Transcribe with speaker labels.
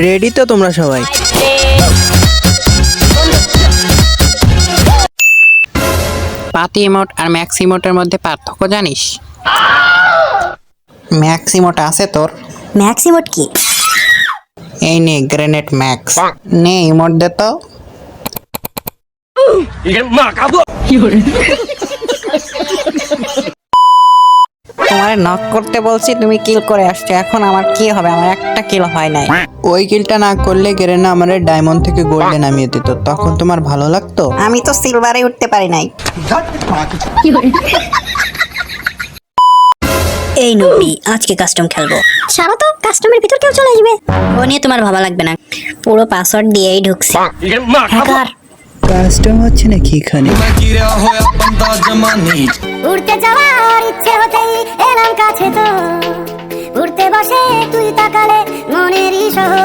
Speaker 1: Ready তো তোমরা সবাই?
Speaker 2: পাতি ইমোট আর ম্যাক্স ইমোটের মধ্যে পার্থক্য জানিস? ম্যাক্স ইমোট আছে তোর?
Speaker 3: ম্যাক্সিমোট কি?
Speaker 2: এই নে গ্রেনেড ম্যাক্স, নে ইমোট দে তো। তোমারে নক করতে বলছি, তুমি কিল করে আসছো, এখন আমার কি হবে? আমার একটা কিল হয় নাই।
Speaker 1: ওই কিলটা না করলে গেরেনা আমারে ডায়মন্ড থেকে গোল্ডে নামিয়ে দিত, তখন তোমার ভালো লাগতো?
Speaker 2: আমি তো সিলভারে উঠতে পারি নাই।
Speaker 3: এই নুবি, আজকে কাস্টম খেলবো। সারা তো কাস্টমের ভিতর কেউ চলে আসবে, ও নিয়ে তোমার ভাবা লাগবে না, পুরো পাসওয়ার্ড দিয়েই ঢুকছি। হ্যাকার
Speaker 1: কাস্টম হচ্ছে নাকি এখানে?
Speaker 4: উড়তে যাওয়ার ইচ্ছে হতেই এলাম কাছে তো, উড়তে বসে তুই তাকালে মনেরই শহর